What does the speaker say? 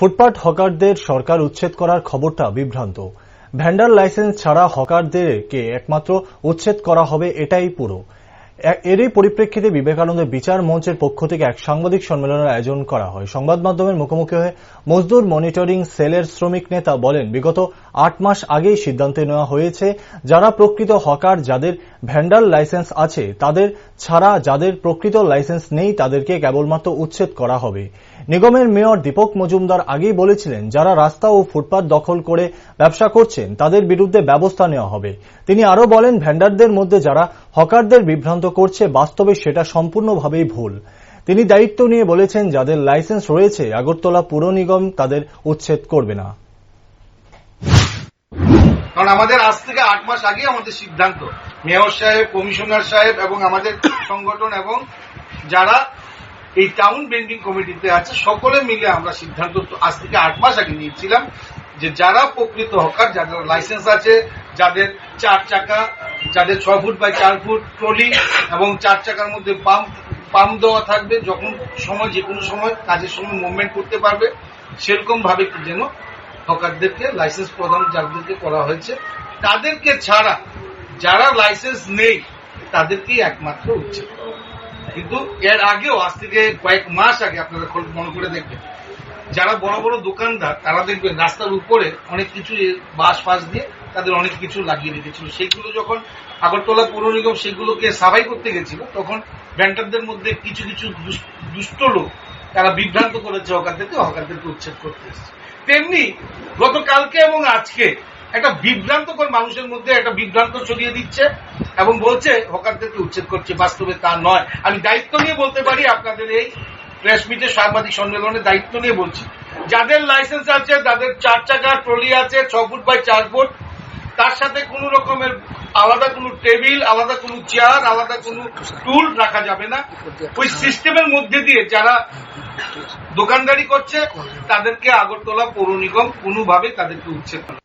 ফুটপাত হকারদের সরকার উচ্ছেদ করার খবরটা বিভ্রান্ত। ভ্যান্ডার লাইসেন্স ছাড়া হকারদেরকে একমাত্র উচ্ছেদ করা হবে, এটাই পুরো। এরই পরিপ্রেক্ষিতে বিবেকানন্দ বিচার মঞ্চের পক্ষ থেকে এক সাংবাদিক সম্মেলনের আয়োজন করা হয়। সংবাদ মাধ্যমের মুখোমুখি হয়ে মজদুর মনিটরিং সেলের শ্রমিক নেতা বলেন, বিগত 8 মাস আগেই সিদ্ধান্ত নেওয়া হয়েছে যারা প্রকৃত হকার, যাদের ভ্যান্ডার লাইসেন্স আছে তাদের ছাড়া যাদের প্রকৃত লাইসেন্স নেই তাদেরকে কেবলমাত্র উচ্ছেদ করা হবে। নিগমের মেয়র দীপক মজুমদার আগেই বলেছিলেন, যারা রাস্তা ও ফুটপাত দখল করে ব্যবসা করছেন তাদের বিরুদ্ধে ব্যবস্থা নেওয়া হবে। তিনি আরও বলেন, ভ্যান্ডারদের মধ্যে যারা হকারদের বিভ্রান্ত করছে বাস্তবে সেটা সম্পূর্ণভাবেই ভুল। তিনি দায়িত্ব নিয়ে বলেছেন, যাদের লাইসেন্স রয়েছে আগরতলা পুর নিগম তাদের উচ্ছেদ করবে না। কারণ আমাদের আজ থেকে 8 মাস আগে আমাদের সিদ্ধান্ত, মেয়র সাহেব, কমিশনার সাহেব এবং আমাদের সংগঠন এবং যারা এই টাউন বেন্ডিং কমিটিতে আছে সকলে মিলে আমরা সিদ্ধান্ত আজ থেকে 8 মাস আগে নিয়েছিলাম যে যারা প্রকৃত হকার, যাদের লাইসেন্স আছে, যাদের 4 চাকা, যাদের 6 ফুট বাই 4 ফুট ট্রলি এবং 4 চাকার মধ্যে পাম্প দেওয়া থাকবে, যখন সময় যে কোনো সময় কাজের সময় মুভমেন্ট করতে পারবে, সেরকম ভাবে যেন হকারদেরকে লাইসেন্স প্রদান যাদেরকে করা হয়েছে তাদেরকে ছাড়া যারা লাইসেন্স নেই তাদেরকেই একমাত্র উচ্ছেদ করা। কিন্তু এর আগেও আজ থেকে কয়েক মাস আগে আপনারা মনে করে দেখবেন, যারা বড় বড় দোকানদার তারা দেখবেন রাস্তার উপরে অনেক কিছু বাঁশ ফাঁস দিয়ে তাদের অনেক কিছু লাগিয়ে রেখেছিল। সেইগুলো যখন আগরতলা পৌর নিগম সেগুলোকে সাফাই করতে গেছিল তখন ভ্যান্ডারদের মধ্যে কিছু কিছু দুষ্ট লোক তারা বিভ্রান্ত করেছে হকারদেরকে উচ্ছেদ করতে এসেছে। তেমনি গতকালকে এবং আজকে একটা বিভ্রান্তকর মানুষের মধ্যে একটা বিভ্রান্ত ছড়িয়ে দিচ্ছে এবং বলছে হকারদেরকে উচ্ছেদ করছে। বাস্তবে তা নয়। আমি দায়িত্ব নিয়ে বলতে পারি, আপনাদের এই প্রেস মিটে সাংবাদিক সম্মেলনে দায়িত্ব নিয়ে বলছি, যাদের লাইসেন্স আছে, যাদের 4 চাকা ট্রলি আছে 6 ফুট বাই 4 ফুট, তার সাথে কোন রকমের আলাদা কোনো টেবিল, আলাদা কোনো চেয়ার, আলাদা কোনো টুল রাখা যাবে না। ওই সিস্টেমের মধ্যে দিয়ে যারা দোকানদারি করছে তাদেরকে আগরতলা পৌর নিগম কোনোভাবে তাদেরকে উচ্ছেদ করে।